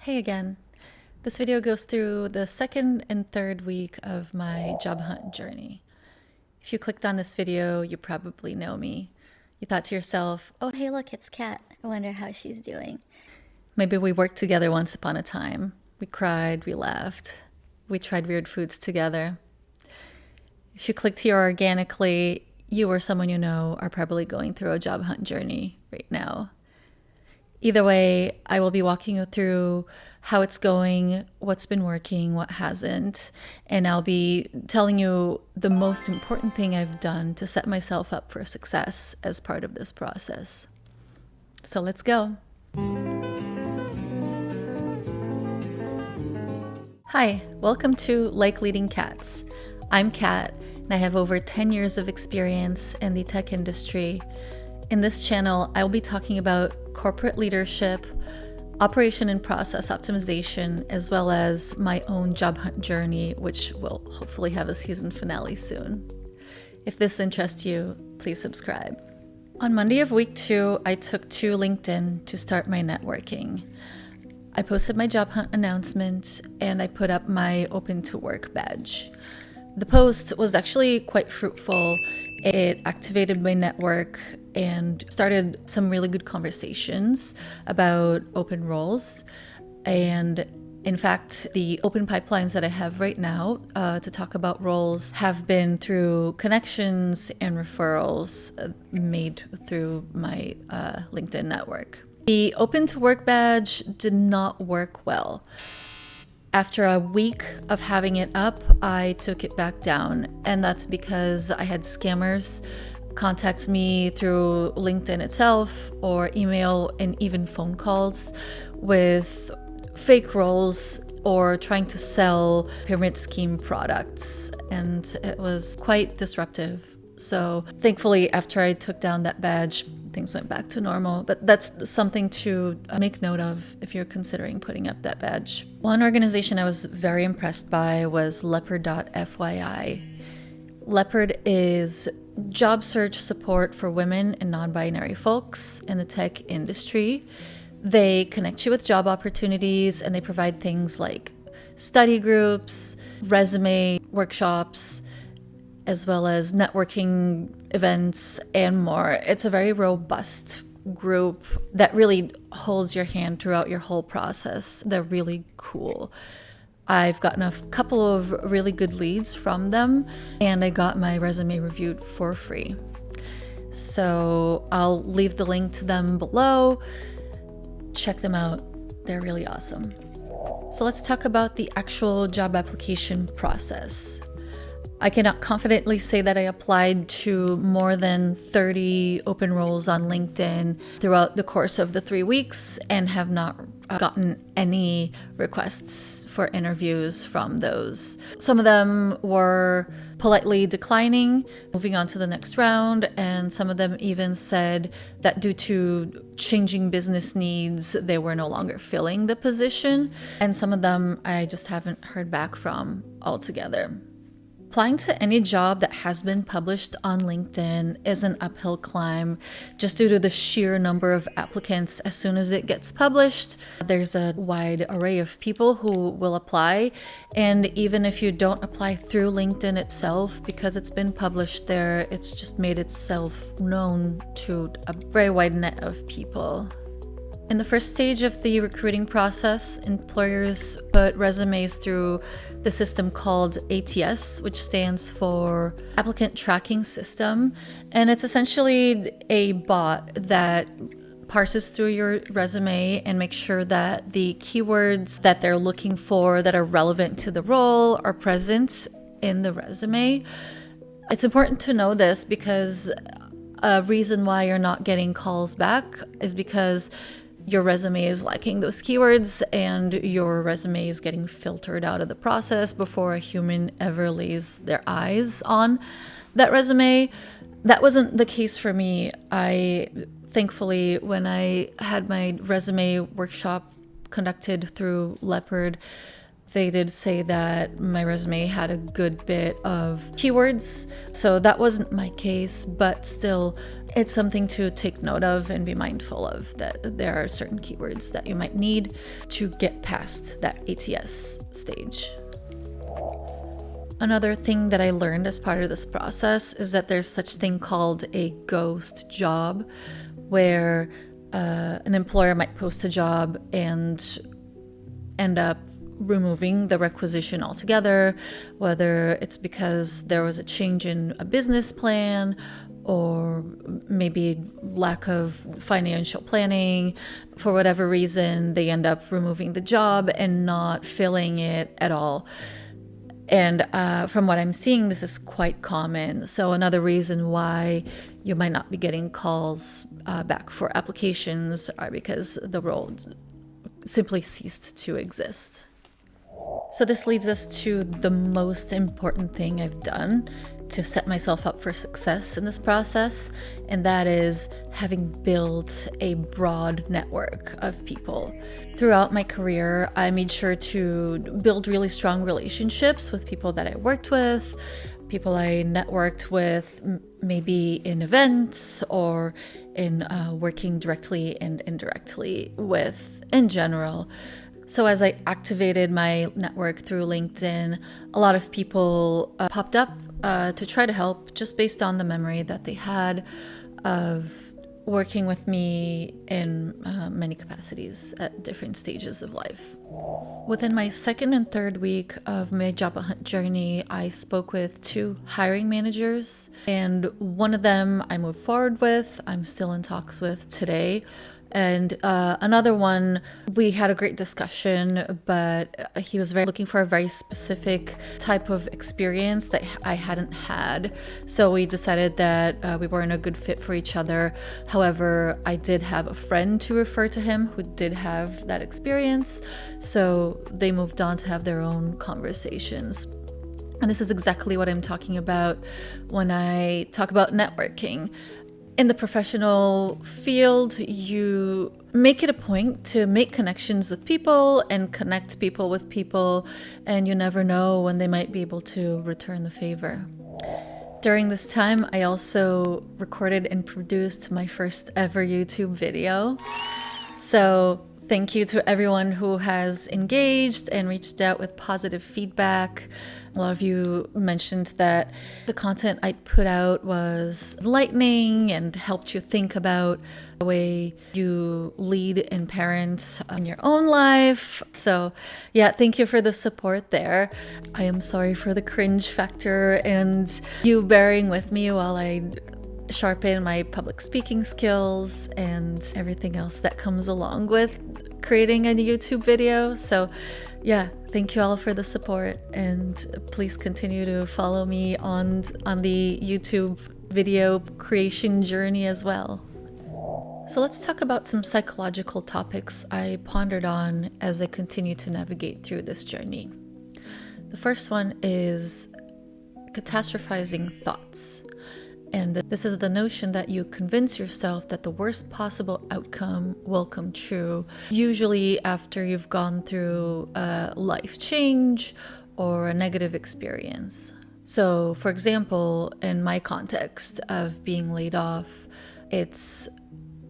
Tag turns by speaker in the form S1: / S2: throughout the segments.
S1: Hey again. This video goes through the second and third week of my job hunt journey. If you clicked on this video, you probably know me. You thought to yourself, oh,
S2: Hey, look, it's Kat. I wonder how she's doing.
S1: maybe we worked together once upon a time. We cried, we laughed, we tried weird foods together. If you clicked here organically, you or someone you know are probably going through a job hunt journey right now. Either way, I will be walking you through how it's going, what's been working, what hasn't, and I'll be telling you the most important thing I've done to set myself up for success as part of this process. So let's go. Hi, welcome to Like Leading Cats. I'm Kat, and I have over 10 years of experience in the tech industry. In this channel, I will be talking about corporate leadership, operation and process optimization, as well as my own job hunt journey, which will hopefully have a season finale soon. If this interests you, please subscribe. On Monday of week 2, I took to LinkedIn to start my networking. I posted my job hunt announcement and I put up my open to work badge. The post was actually quite fruitful. It activated my network and started some really good conversations about open roles. And in fact, the open pipelines that I have right now to talk about roles have been through connections and referrals made through my LinkedIn network. The open to work badge did not work well. After a week of having it up, I took it back down, and that's because I had scammers contact me through LinkedIn itself or email and even phone calls with fake roles or trying to sell pyramid scheme products, and it was quite disruptive. So thankfully, after I took down that badge, things went back to normal, but that's something to make note of if you're considering putting up that badge. One organization I was very impressed by was Leopard.fyi. Leopard is job search support for women and non-binary folks in the tech industry. They connect you with job opportunities and they provide things like study groups, resume workshops, as well as networking events and more. It's a very robust group that really holds your hand throughout your whole process. They're really cool. I've gotten a couple of really good leads from them, and I got my resume reviewed for free. So I'll leave the link to them below. Check them out. They're really awesome. So let's talk about the actual job application process. I cannot confidently say that I applied to more than 30 open roles on LinkedIn throughout the course of the 3 weeks and have not gotten any requests for interviews from those. Some of them were politely declining, moving on to the next round, and some of them even said that due to changing business needs, they were no longer filling the position. And some of them I just haven't heard back from altogether. Applying to any job that has been published on LinkedIn is an uphill climb just due to the sheer number of applicants. As soon as it gets published, there's a wide array of people who will apply. And even if you don't apply through LinkedIn itself, because it's been published there, it's just made itself known to a very wide net of people. In the first stage of the recruiting process, employers put resumes through the system called ATS, which stands for Applicant Tracking System. And it's essentially a bot that parses through your resume and makes sure that the keywords that they're looking for that are relevant to the role are present in the resume. It's important to know this because a reason why you're not getting calls back is because your resume is lacking those keywords and your resume is getting filtered out of the process before a human ever lays their eyes on that resume. That wasn't the case for me. Thankfully, when I had my resume workshop conducted through Leopard, They did say that my resume had a good bit of keywords, so that wasn't my case, but still, it's something to take note of and be mindful of, that there are certain keywords that you might need to get past that ATS stage. Another thing that I learned as part of this process is that there's such thing called a ghost job, where an employer might post a job and end up removing the requisition altogether, whether it's because there was a change in a business plan or maybe lack of financial planning. For whatever reason, they end up removing the job and not filling it at all. And from what I'm seeing, this is quite common. So another reason why you might not be getting calls back for applications are because the role simply ceased to exist. So this leads us to the most important thing I've done to set myself up for success in this process, and that is having built a broad network of people. Throughout my career, I made sure to build really strong relationships with people that I worked with, people I networked with maybe in events or in working directly and indirectly with in general. So as I activated my network through LinkedIn, a lot of people popped up to try to help, just based on the memory that they had of working with me in many capacities at different stages of life. Within my second and third week of my job hunt journey, I spoke with 2 hiring managers, and one of them I moved forward with. I'm still in talks with today. And another one, we had a great discussion, but he was looking for a very specific type of experience that I hadn't had. So we decided that we weren't a good fit for each other. However, I did have a friend to refer to him who did have that experience. So they moved on to have their own conversations. And this is exactly what I'm talking about when I talk about networking. In the professional field, you make it a point to make connections with people and connect people with people, and you never know when they might be able to return the favor. During this time, I also recorded and produced my first ever YouTube video. So thank you to everyone who has engaged and reached out with positive feedback. A lot of you mentioned that the content I put out was enlightening and helped you think about the way you lead and parent in your own life. So yeah, thank you for the support there. I am sorry for the cringe factor and you bearing with me while I sharpen my public speaking skills and everything else that comes along with creating a YouTube video. So yeah, thank you all for the support, and please continue to follow me on the YouTube video creation journey as well. So let's talk about some psychological topics I pondered on as I continue to navigate through this journey. The first one is catastrophizing thoughts. And this is the notion that you convince yourself that the worst possible outcome will come true, usually after you've gone through a life change or a negative experience. So, for example, in my context of being laid off, it's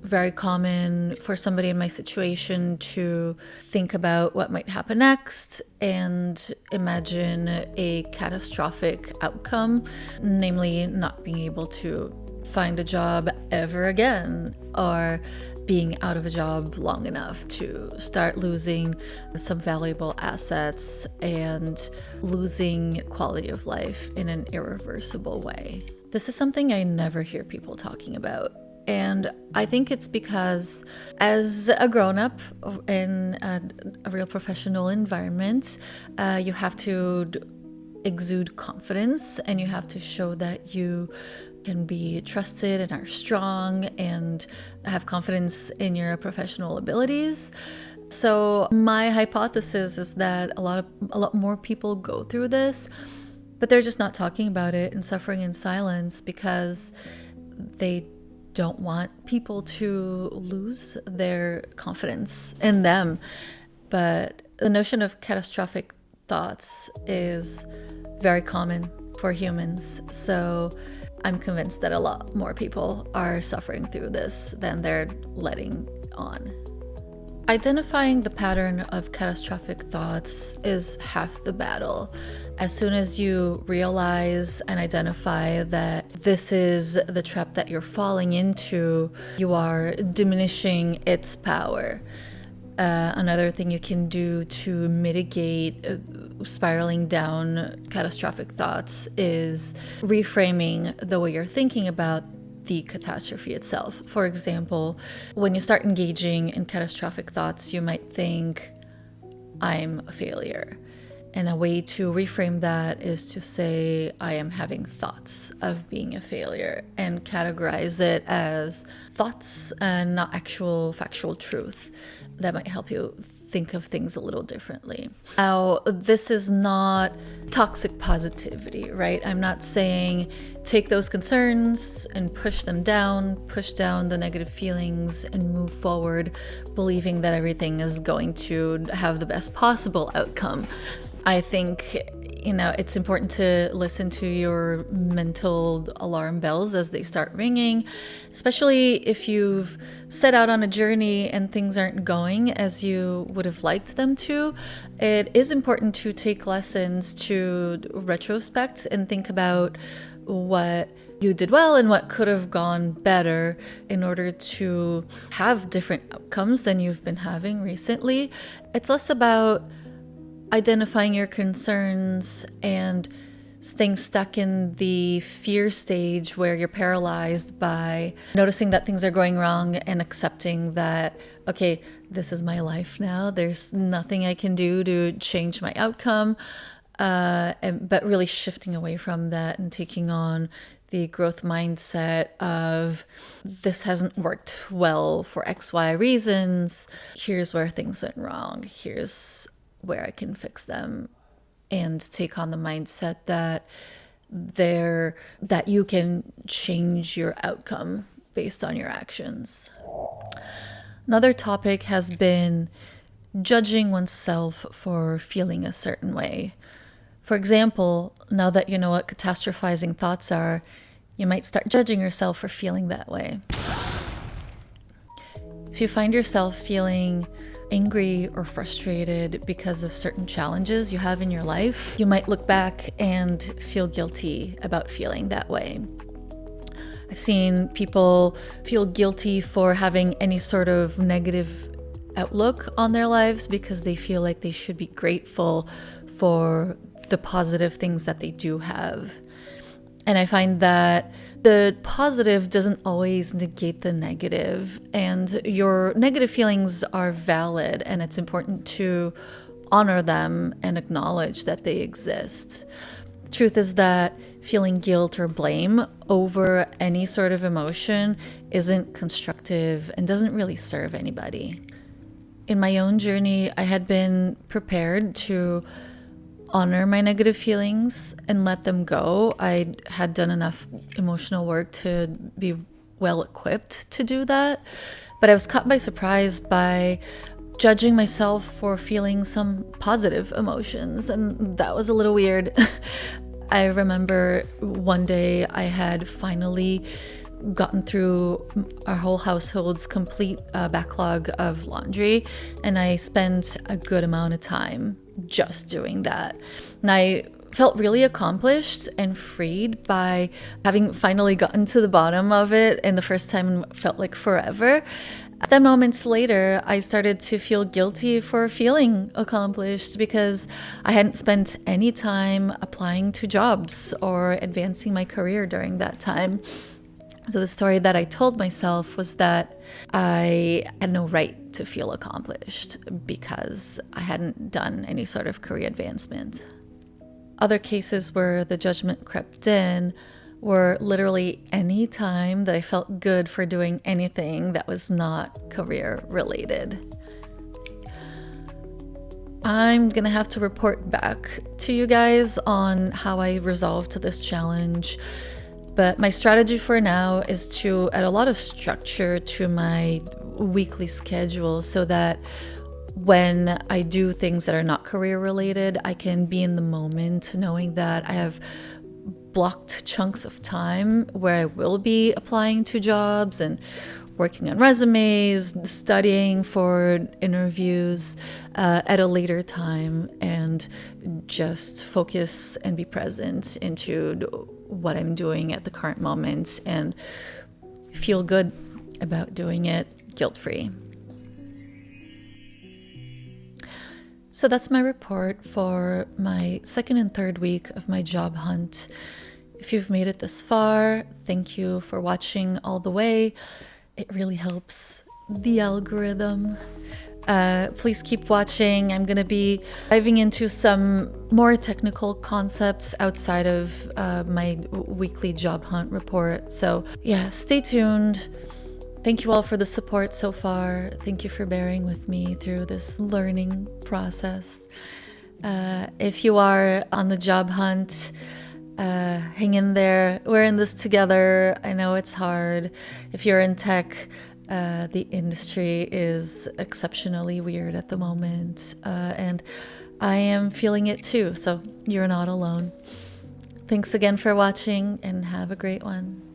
S1: very common for somebody in my situation to think about what might happen next and imagine a catastrophic outcome, namely not being able to find a job ever again, or being out of a job long enough to start losing some valuable assets and losing quality of life in an irreversible way. This is something I never hear people talking about. And I think it's because as a grown-up in a real professional environment, you have to exude confidence and you have to show that you can be trusted and are strong and have confidence in your professional abilities. So my hypothesis is that a lot more people go through this, but they're just not talking about it and suffering in silence because they don't want people to lose their confidence in them. But the notion of catastrophic thoughts is very common for humans. So I'm convinced that a lot more people are suffering through this than they're letting on. Identifying the pattern of catastrophic thoughts is half the battle. As soon as you realize and identify that this is the trap that you're falling into, you are diminishing its power. Another thing you can do to mitigate spiraling down catastrophic thoughts is reframing the way you're thinking about the catastrophe itself. For example, when you start engaging in catastrophic thoughts, you might think, I'm a failure. And a way to reframe that is to say, I am having thoughts of being a failure, and categorize it as thoughts and not actual factual truth. That might help you think of things a little differently. Now, this is not toxic positivity, right? I'm not saying take those concerns and push down the negative feelings and move forward, believing that everything is going to have the best possible outcome. I think, it's important to listen to your mental alarm bells as they start ringing, especially if you've set out on a journey and things aren't going as you would have liked them to. It is important to take lessons, to retrospect and think about what you did well and what could have gone better in order to have different outcomes than you've been having recently. It's less about identifying your concerns and staying stuck in the fear stage where you're paralyzed by noticing that things are going wrong and accepting that, okay, this is my life now. There's nothing I can do to change my outcome. But really shifting away from that and taking on the growth mindset of this hasn't worked well for XY reasons. Here's where things went wrong. Here's where I can fix them, and take on the mindset that you can change your outcome based on your actions. Another topic has been judging oneself for feeling a certain way. For example, now that you know what catastrophizing thoughts are, you might start judging yourself for feeling that way. If you find yourself feeling angry or frustrated because of certain challenges you have in your life, you might look back and feel guilty about feeling that way. I've seen people feel guilty for having any sort of negative outlook on their lives because they feel like they should be grateful for the positive things that they do have. And I find that the positive doesn't always negate the negative, and your negative feelings are valid, and it's important to honor them and acknowledge that they exist. The truth is that feeling guilt or blame over any sort of emotion isn't constructive and doesn't really serve anybody. In my own journey, I had been prepared to honor my negative feelings and let them go. I had done enough emotional work to be well equipped to do that, but I was caught by surprise by judging myself for feeling some positive emotions, and that was a little weird. I remember one day I had finally gotten through our whole household's complete backlog of laundry, and I spent a good amount of time just doing that. And I felt really accomplished and freed by having finally gotten to the bottom of it, and the first time felt like forever. Then moments later, I started to feel guilty for feeling accomplished because I hadn't spent any time applying to jobs or advancing my career during that time. So the story that I told myself was that I had no right to feel accomplished because I hadn't done any sort of career advancement. Other cases where the judgment crept in were literally any time that I felt good for doing anything that was not career related. I'm gonna have to report back to you guys on how I resolved this challenge. But my strategy for now is to add a lot of structure to my weekly schedule so that when I do things that are not career related, I can be in the moment knowing that I have blocked chunks of time where I will be applying to jobs and working on resumes, studying for interviews at a later time, and just focus and be present into what I'm doing at the current moment and feel good about doing it guilt-free. So that's my report for my second and third week of my job hunt. If you've made it this far, thank you for watching all the way. It really helps the algorithm. Please keep watching. I'm going to be diving into some more technical concepts outside of my weekly job hunt report. So yeah, stay tuned. Thank you all for the support so far. Thank you for bearing with me through this learning process. If you are on the job hunt, hang in there. We're in this together. I know it's hard. If you're in tech, the industry is exceptionally weird at the moment, and I am feeling it too, so you're not alone. Thanks again for watching, and have a great one.